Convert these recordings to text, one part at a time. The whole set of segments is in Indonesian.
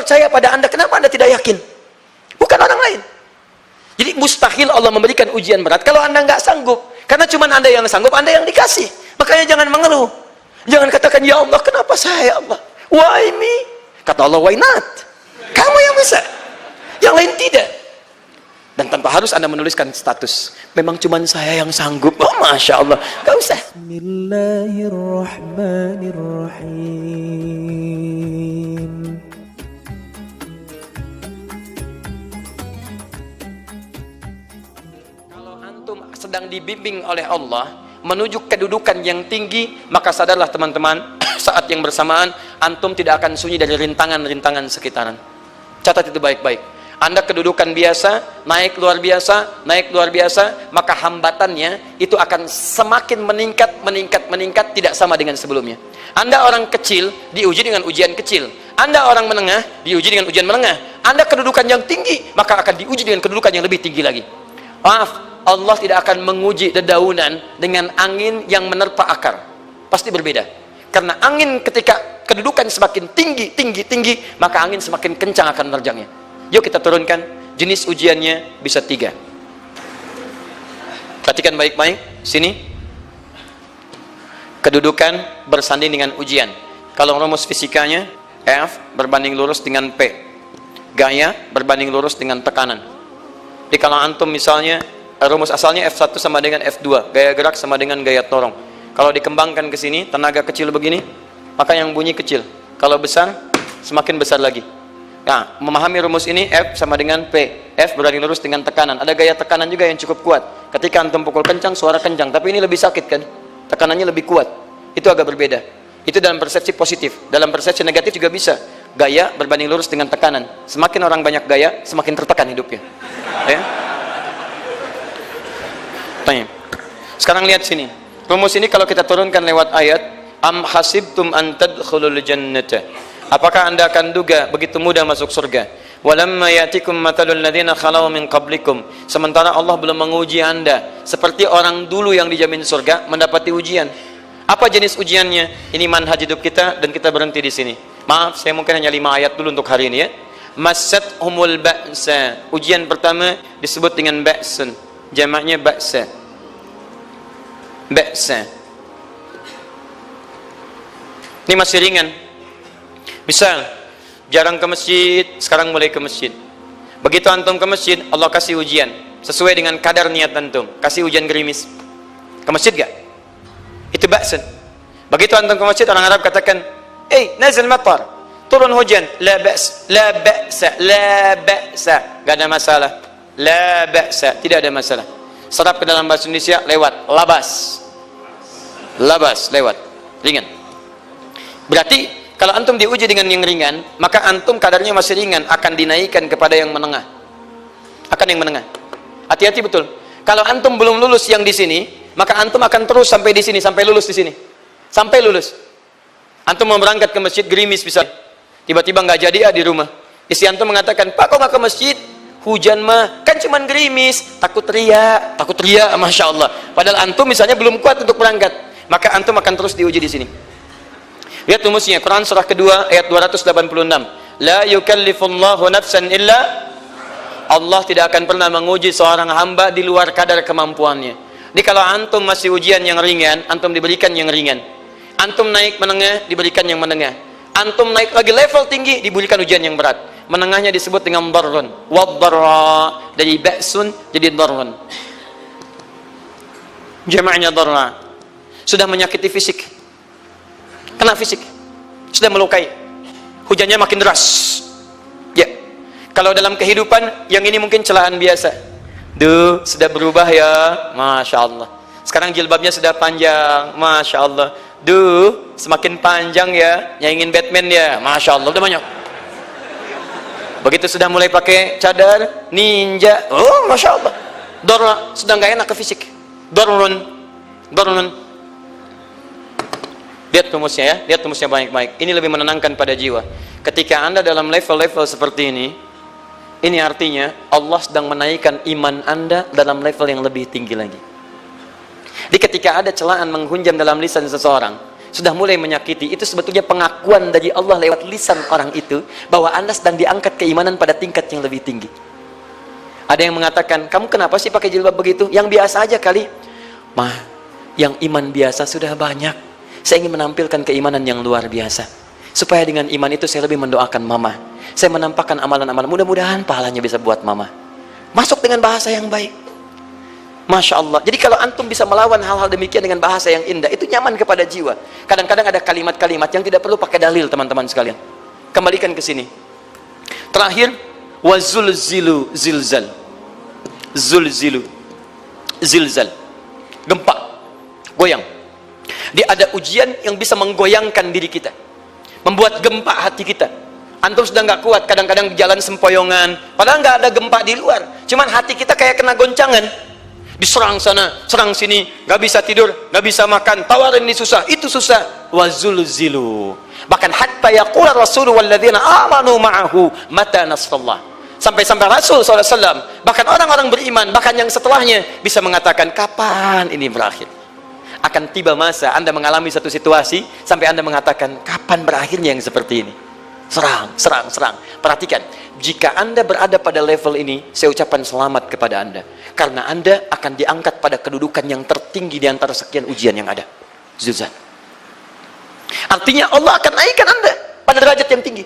percaya pada Anda, kenapa Anda tidak yakin? Bukan orang lain. Jadi mustahil Allah memberikan ujian berat kalau Anda nggak sanggup. Karena cuma Anda yang sanggup, Anda yang dikasih. Makanya jangan mengeluh. Jangan katakan, ya Allah, kenapa saya, ya Allah? Why me? Kata Allah, why not? Kamu yang bisa. Yang lain tidak. Dan tanpa harus Anda menuliskan status. Memang cuma saya yang sanggup. Oh, Masya Allah. Gak usah. Bismillahirrahmanirrahim. Kalau antum sedang dibimbing oleh Allah menuju kedudukan yang tinggi, maka sadarlah teman-teman, saat yang bersamaan antum tidak akan sunyi dari rintangan-rintangan sekitaran. Catat itu baik-baik. Anda kedudukan biasa, naik luar biasa, maka hambatannya itu akan semakin meningkat, tidak sama dengan sebelumnya. Anda orang kecil, diuji dengan ujian kecil. Anda orang menengah, diuji dengan ujian menengah. Anda kedudukan yang tinggi, maka akan diuji dengan kedudukan yang lebih tinggi lagi. Maaf, Allah tidak akan menguji dedaunan dengan angin yang menerpa akar. Pasti berbeda. Karena angin ketika kedudukan semakin tinggi, maka angin semakin kencang akan menerjangnya. Yuk kita turunkan. Jenis ujiannya bisa 3. Perhatikan baik-baik. Sini. Kedudukan bersanding dengan ujian. Kalau rumus fisikanya, F berbanding lurus dengan P. Gaya berbanding lurus dengan tekanan. Jadi kalau antum misalnya, rumus asalnya F1 sama dengan F2, gaya gerak sama dengan gaya dorong. Kalau dikembangkan ke sini, tenaga kecil begini, maka yang bunyi kecil. Kalau besar, semakin besar lagi. Nah, memahami rumus ini, F sama dengan P. F berbanding lurus dengan tekanan. Ada gaya tekanan juga yang cukup kuat. Ketika antum pukul kencang, suara kencang. Tapi ini lebih sakit kan? Tekanannya lebih kuat. Itu agak berbeda. Itu dalam persepsi positif. Dalam persepsi negatif juga bisa. Gaya berbanding lurus dengan tekanan. Semakin orang banyak gaya, semakin tertekan hidupnya. Ya? Tanya. Sekarang lihat sini. Rumus ini kalau kita turunkan lewat ayat, am hasibtum an tadkhulul jannata. Apakah Anda akan duga begitu mudah masuk surga? Walamma yatikum matalul ladzina khalau min qablikum. Sementara Allah belum menguji Anda seperti orang dulu yang dijamin surga mendapati ujian. Apa jenis ujiannya? Ini manhaj hidup kita dan kita berhenti di sini. Maaf, saya mungkin hanya 5 ayat dulu untuk hari ini ya. Massathumul ba'sa. Ujian pertama disebut dengan ba'sun. Jamaknya ba'sa. Ba'sa. Ini masih ringan. Misal, jarang ke masjid, sekarang mulai ke masjid. Begitu antum ke masjid, Allah kasih ujian sesuai dengan kadar niat antum. Kasih hujan gerimis. Ke masjid gak? Itu ba'sun. Begitu antum ke masjid, orang Arab katakan, nazil matar, turun hujan. La ba's, la ba'sa, la ba'sa. Gak ada masalah. La ba'sa, tidak ada masalah. Serap ke dalam bahasa Indonesia lewat labas. Labas lewat. Ringan. Berarti kalau antum diuji dengan yang ringan, maka antum kadarnya masih ringan, akan dinaikkan kepada yang menengah. Akan yang menengah. Hati-hati betul. Kalau antum belum lulus yang di sini, maka antum akan terus sampai di sini, sampai lulus di sini. Sampai lulus. Antum mau berangkat ke masjid gerimis bisa. Tiba-tiba nggak jadi di rumah. Istri antum mengatakan, "Pak, kok nggak ke masjid? Hujan mah, kan cuman gerimis, takut teriak, Masya Allah." Padahal antum misalnya belum kuat untuk berangkat, maka antum akan terus diuji di sini. Lihat rumusnya, Quran surah kedua ayat 286. La yukallifullahu nafsan illa, Allah tidak akan pernah menguji seorang hamba di luar kadar kemampuannya. Jadi kalau antum masih ujian yang ringan, antum diberikan yang ringan. Antum naik menengah, diberikan yang menengah. Antum naik lagi level tinggi, diberikan ujian yang berat. Menengahnya disebut dengan darrun. Wad-darra, dari ba'sun jadi darrun. Jamaknya darra. Sudah menyakiti fisik. Kena fisik. Sudah melukai. Hujannya makin deras. Ya. Kalau dalam kehidupan, yang ini mungkin celaan biasa. Duh, sudah berubah ya. Masya Allah. Sekarang jilbabnya sudah panjang. Masya Allah. Duh, semakin panjang ya. Nyaingin Batman ya. Masya Allah. Udah banyak. Begitu sudah mulai pakai cadar, ninja. Oh, Masya Allah. Dorra, sudah nggak enak ke fisik. Dorrun. Lihat rumusnya ya. Lihat rumusnya baik-baik. Ini lebih menenangkan pada jiwa. Ketika Anda dalam level-level seperti ini artinya Allah sedang menaikkan iman Anda dalam level yang lebih tinggi lagi. Jadi ketika ada celaan menghunjam dalam lisan seseorang, sudah mulai menyakiti, itu sebetulnya pengakuan dari Allah lewat lisan orang itu bahwa Anda sedang diangkat keimanan pada tingkat yang lebih tinggi. Ada yang mengatakan, kamu kenapa sih pakai jilbab begitu? Yang biasa aja kali. Mah, yang iman biasa sudah banyak. Saya ingin menampilkan keimanan yang luar biasa. Supaya dengan iman itu saya lebih mendoakan mama. Saya menampakkan amalan-amalan, mudah-mudahan pahalanya bisa buat mama. Masuk dengan bahasa yang baik. Masya Allah. Jadi kalau antum bisa melawan hal-hal demikian dengan bahasa yang indah, itu nyaman kepada jiwa. Kadang-kadang ada kalimat-kalimat yang tidak perlu pakai dalil, teman-teman sekalian. Kembalikan ke sini. Terakhir, wazulzilu zilzal. Zulzilu zilzal. Gempa, goyang. Dia ada ujian yang bisa menggoyangkan diri kita, membuat gempa hati kita. Antum sudah nggak kuat, kadang-kadang jalan sempoyongan, padahal nggak ada gempa di luar, cuman hati kita kayak kena goncangan. Diserang sana, serang sini, nggak bisa tidur, nggak bisa makan, tawarin ini susah, itu susah. Wazulzilu. Bahkan hatta yaqula Rasulullah walladzina amanu ma'ahu mata nasrullah. Sampai-sampai Rasul SAW, bahkan orang-orang beriman, bahkan yang setelahnya bisa mengatakan, kapan ini berakhir? Akan tiba masa Anda mengalami satu situasi sampai Anda mengatakan, kapan berakhirnya yang seperti ini? Serang, serang, serang. Perhatikan, jika Anda berada pada level ini, saya ucapkan selamat kepada Anda. Karena Anda akan diangkat pada kedudukan yang tertinggi di antara sekian ujian yang ada. Zilzal. Artinya Allah akan naikkan Anda pada derajat yang tinggi.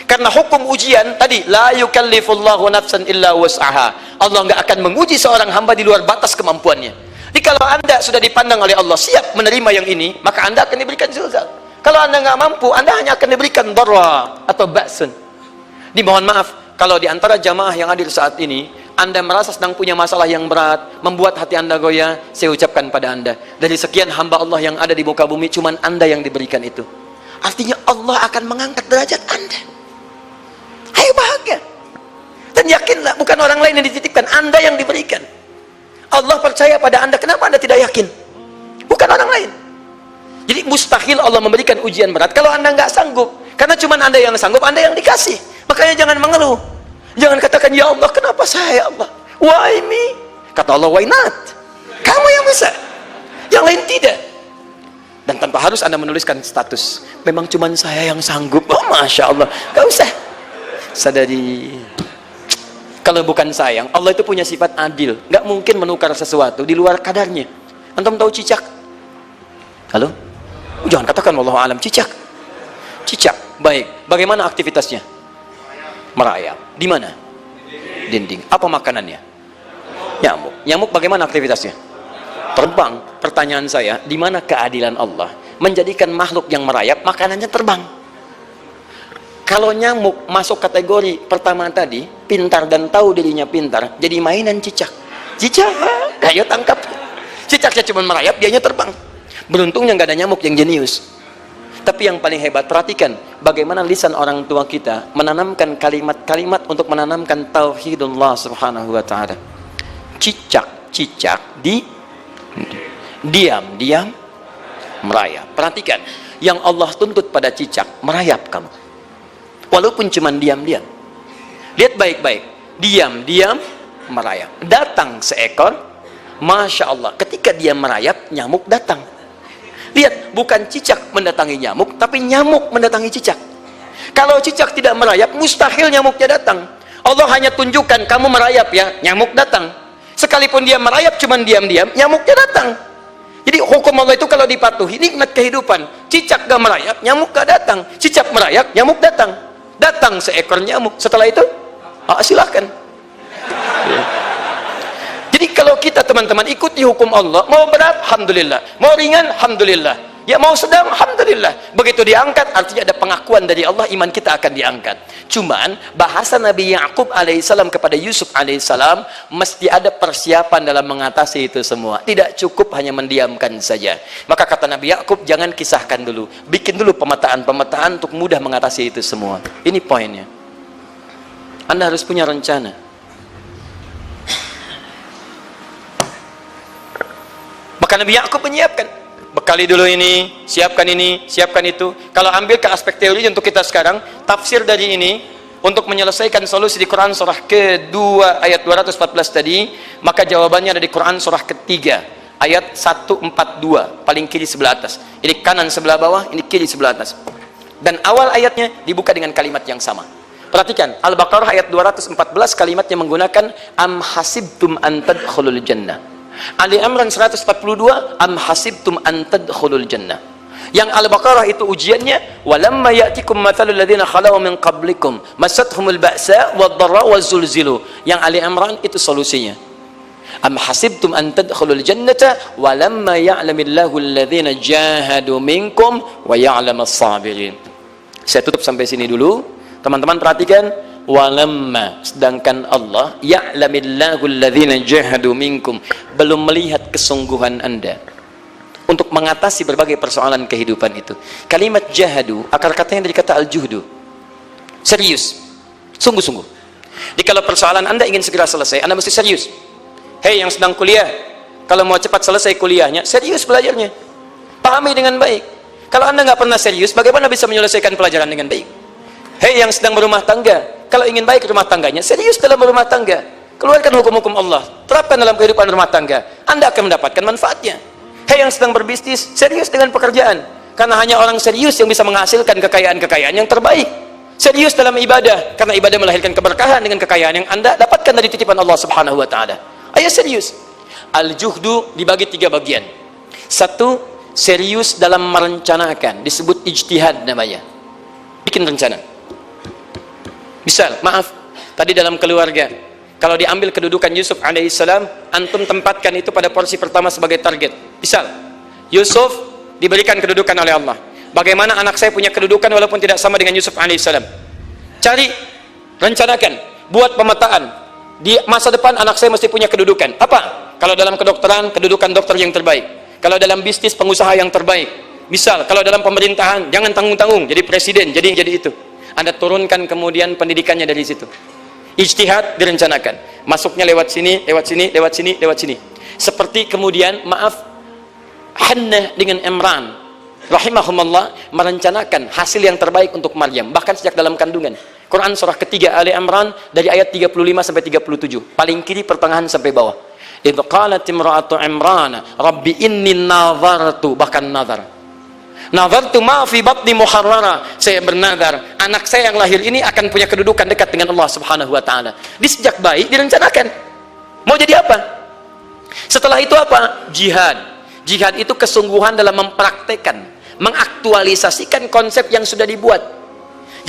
Karena hukum ujian tadi, la yukallifullahu nafsan illa wus'aha. Allah nggak akan menguji seorang hamba di luar batas kemampuannya. Jadi kalau Anda sudah dipandang oleh Allah siap menerima yang ini, maka Anda akan diberikan zilzal. Kalau Anda nggak mampu, Anda hanya akan diberikan darra atau ba'sun. Dimohon maaf, kalau di antara jamaah yang hadir saat ini, Anda merasa sedang punya masalah yang berat, membuat hati Anda goyah, saya ucapkan pada Anda, dari sekian hamba Allah yang ada di muka bumi, cuman Anda yang diberikan itu. Artinya Allah akan mengangkat derajat Anda. Ayo bahagia. Dan yakinlah, bukan orang lain yang dititipkan, Anda yang diberikan. Allah percaya pada Anda, kenapa Anda tidak yakin? Bukan orang lain. Jadi mustahil Allah memberikan ujian berat kalau Anda nggak sanggup. Karena cuma Anda yang sanggup, Anda yang dikasih. Makanya jangan mengeluh. Jangan katakan, ya Allah, kenapa saya, ya Allah? Why me? Kata Allah, why not? Kamu yang bisa. Yang lain tidak. Dan tanpa harus Anda menuliskan status. Memang cuma saya yang sanggup. Oh, Masya Allah. Gak usah. Sadari. Kalau bukan sayang, Allah itu punya sifat adil. Nggak mungkin menukar sesuatu di luar kadarnya. Antum tahu cicak? Halo? Jangan katakan wallahu alam, cicak. Cicak, baik. Bagaimana aktivitasnya? Merayap. Di mana? Dinding. Apa makanannya? Nyamuk. Nyamuk bagaimana aktivitasnya? Terbang. Pertanyaan saya, di mana keadilan Allah menjadikan makhluk yang merayap makanannya terbang? Kalau nyamuk masuk kategori pertama tadi, pintar dan tahu dirinya pintar, jadi mainan cicak. Cicak, ayo tangkap. Cicaknya cuma merayap, dianya terbang. Beruntungnya nggak ada nyamuk yang jenius. Tapi yang paling hebat, perhatikan bagaimana lisan orang tua kita menanamkan kalimat-kalimat untuk menanamkan tauhidullah subhanahu wa ta'ala. Cicak diam merayap. Perhatikan, yang Allah tuntut pada cicak, merayap kamu. Walaupun cuma diam-diam. Lihat baik-baik, diam-diam merayap. Datang seekor, Masya Allah, ketika dia merayap, nyamuk datang. Lihat, bukan cicak mendatangi nyamuk, tapi nyamuk mendatangi cicak. Kalau cicak tidak merayap, mustahil nyamuknya datang. Allah hanya tunjukkan, kamu merayap ya, nyamuk datang. Sekalipun dia merayap, cuman diam-diam, nyamuknya datang. Jadi hukum Allah itu kalau dipatuhi, nikmat kehidupan. Cicak gak merayap, nyamuk gak datang. Cicak merayap, nyamuk datang. Datang seekor nyamuk. Setelah itu, silakan. Jadi kalau kita teman-teman ikuti hukum Allah, mau berat, alhamdulillah. Mau ringan, alhamdulillah. Ya mau sedang, alhamdulillah. Begitu diangkat, artinya ada pengakuan dari Allah, iman kita akan diangkat. Cuman, bahasa Nabi Ya'qub alaihissalam kepada Yusuf alaihissalam, mesti ada persiapan dalam mengatasi itu semua. Tidak cukup hanya mendiamkan saja. Maka kata Nabi Ya'qub, jangan kisahkan dulu. Bikin dulu pemetaan-pemetaan untuk mudah mengatasi itu semua. Ini poinnya. Anda harus punya rencana. Maka Nabi Ya'qub menyiapkan, bekali dulu ini, siapkan itu. Kalau ambil ke aspek teori untuk kita sekarang, tafsir dari ini untuk menyelesaikan solusi di Quran surah kedua ayat 214 tadi, maka jawabannya ada di Quran surah ketiga ayat 142 paling kiri sebelah atas. Jadi kanan sebelah bawah, ini kiri sebelah atas. Dan awal ayatnya dibuka dengan kalimat yang sama. Perhatikan, Al-Baqarah ayat 214 kalimatnya menggunakan am hasibtum an tadkhulul jannah. Ali Imran 142 am hasibtum an tadkhulul jannah. Yang Al-Baqarah itu ujiannya, walamma ya'tikum mathalul ladzina khalau min qablikum masathumul ba'sa wad-dharra waz-zulzilu. Yang Ali Imran itu solusinya. Am hasibtum an tadkhulul jannata walamma ya'lamillahu alladzina jahadu minkum wa ya'lamas sabirin. Saya tutup sampai sini dulu. Teman-teman perhatikan, walamma, sedangkan Allah ya'lamillahu alladzina jahadu minkum, belum melihat kesungguhan Anda untuk mengatasi berbagai persoalan kehidupan itu. Kalimat jahadu, akar katanya dari kata al-juhdu, serius, sungguh-sungguh. Jadi kalau persoalan Anda ingin segera selesai, Anda mesti serius. Hei yang sedang kuliah, kalau mau cepat selesai kuliahnya, serius belajarnya, pahami dengan baik. Kalau Anda nggak pernah serius, bagaimana bisa menyelesaikan pelajaran dengan baik? Hei yang sedang berumah tangga, kalau ingin baik rumah tangganya, serius dalam berumah tangga, keluarkan hukum-hukum Allah, terapkan dalam kehidupan rumah tangga, Anda akan mendapatkan manfaatnya. Hei yang sedang berbisnis, serius dengan pekerjaan, karena hanya orang serius yang bisa menghasilkan kekayaan-kekayaan yang terbaik. Serius dalam ibadah, karena ibadah melahirkan keberkahan dengan kekayaan yang Anda dapatkan dari titipan Allah Subhanahu wa taala. Ayo serius. Al-juhdu dibagi 3 bagian. 1, serius dalam merencanakan, disebut ijtihad namanya. Bikin rencana. Misal, maaf, tadi dalam keluarga, kalau diambil kedudukan Yusuf alaihissalam, antum tempatkan itu pada porsi pertama sebagai target. Misal, Yusuf diberikan kedudukan oleh Allah. Bagaimana anak saya punya kedudukan walaupun tidak sama dengan Yusuf alaihissalam? Cari, rencanakan, buat pemetaan. Di masa depan anak saya mesti punya kedudukan. Apa? Kalau dalam kedokteran, kedudukan dokter yang terbaik. Kalau dalam bisnis, pengusaha yang terbaik. Misal, kalau dalam pemerintahan, jangan tanggung-tanggung, jadi presiden, jadi itu. Anda turunkan kemudian pendidikannya dari situ. Ijtihad direncanakan, masuknya lewat sini, lewat sini, lewat sini, lewat sini. Seperti kemudian, maaf, Hannah dengan Imran rahimahumullah merencanakan hasil yang terbaik untuk Maryam, bahkan sejak dalam kandungan. Quran surah ketiga Ali Imran dari ayat 35 sampai 37, paling kiri pertengahan sampai bawah. Idz qalat imra'atu Imran rabbi inni nazartu, bahkan nazar. Nazartu ma fi batni muharrara, saya bernazar anak saya yang lahir ini akan punya kedudukan dekat dengan Allah Subhanahu wa taala. Di sejak bayi direncanakan. Mau jadi apa? Setelah itu apa? Jihad. Jihad itu kesungguhan dalam mempraktekkan, mengaktualisasikan konsep yang sudah dibuat.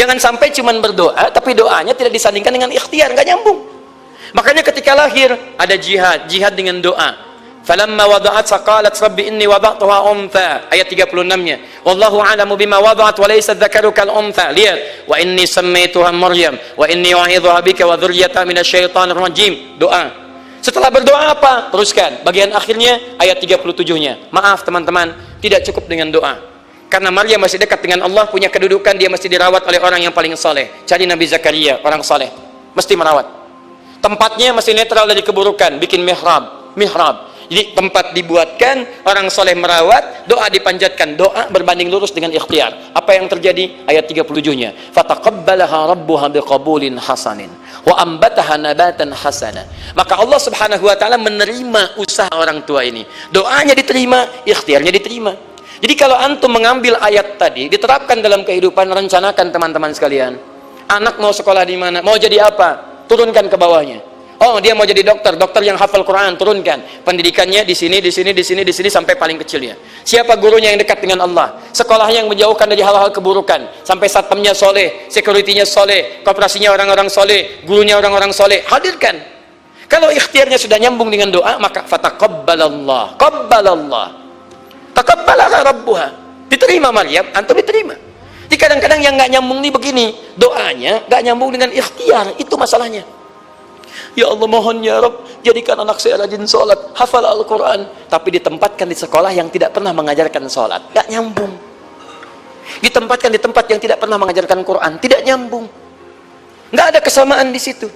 Jangan sampai cuman berdoa tapi doanya tidak disandingkan dengan ikhtiar, nggak nyambung. Makanya ketika lahir ada jihad, jihad dengan doa. Falamma wada'at saqalat rabbi inni wada'tuha untha, ayat 36-nya. Wallahu a'lamu bima wada'at wa laysa dzakaru kal untha. Lihat, wa inni sammaituha Maryam wa inni u'idzuha bika wa dzurriyyataha minasyaitonir rajim. Doa. Setelah berdoa apa? Teruskan. Bagian akhirnya ayat 37-nya. Maaf teman-teman, tidak cukup dengan doa. Karena Maryam masih dekat dengan Allah, punya kedudukan, dia mesti dirawat oleh orang yang paling saleh. Cari Nabi Zakaria, orang saleh. Mesti merawat. Tempatnya mesti netral dari keburukan, bikin mihrab. Jadi tempat dibuatkan, orang soleh merawat, doa dipanjatkan, doa berbanding lurus dengan ikhtiar. Apa yang terjadi? Ayat 37-nya. Fataqabbalaha rabbuha biqabulin hasanin wa ambataha nabatan hasana. Maka Allah Subhanahu wa taala menerima usaha orang tua ini. Doanya diterima, ikhtiarnya diterima. Jadi kalau antum mengambil ayat tadi, diterapkan dalam kehidupan, rencanakan teman-teman sekalian. Anak mau sekolah di mana? Mau jadi apa? Turunkan ke bawahnya. Oh, dia mau jadi dokter, dokter yang hafal Quran, turunkan. Pendidikannya di sini, di sini, di sini, di sini sampai paling kecilnya. Siapa gurunya yang dekat dengan Allah? Sekolahnya yang menjauhkan dari hal-hal keburukan, sampai satpamnya soleh, securitynya soleh, koperasinya orang-orang soleh, gurunya orang-orang soleh. Hadirkan. Kalau ikhtiarnya sudah nyambung dengan doa, maka fataqabbalallah, qabbalallah. Taqabbalaha rabbuha. Diterima Maryam, antum diterima. Jadi kadang-kadang yang nggak nyambung nih begini, doanya nggak nyambung dengan ikhtiar, itu masalahnya. Ya Allah, mohon ya Rabb, jadikan anak saya rajin sholat, hafal Al-Quran, tapi ditempatkan di sekolah yang tidak pernah mengajarkan sholat, gak nyambung. Ditempatkan di tempat yang tidak pernah mengajarkan Quran, tidak nyambung. Gak ada kesamaan di situ.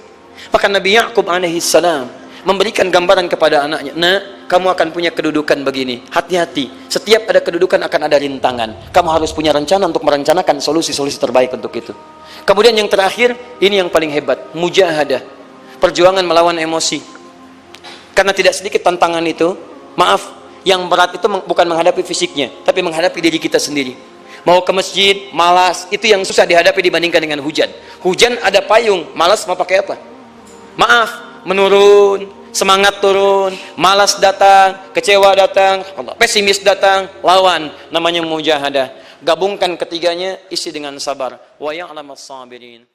Maka Nabi Ya'qub alaihissalam memberikan gambaran kepada anaknya, nah, kamu akan punya kedudukan begini, hati-hati, setiap ada kedudukan akan ada rintangan, kamu harus punya rencana untuk merencanakan solusi-solusi terbaik untuk itu. Kemudian yang terakhir, ini yang paling hebat, mujahadah, perjuangan melawan emosi. Karena tidak sedikit tantangan itu, maaf, Yang berat itu bukan menghadapi fisiknya, tapi menghadapi diri kita sendiri. Mau ke masjid, malas, itu yang susah dihadapi dibandingkan dengan hujan. Hujan ada payung, malas mau pakai apa? Maaf, menurun, semangat turun, malas datang, kecewa datang, pesimis datang, lawan, namanya mujahadah. Gabungkan ketiganya, isi dengan sabar. Wa ya'lamas sabirin.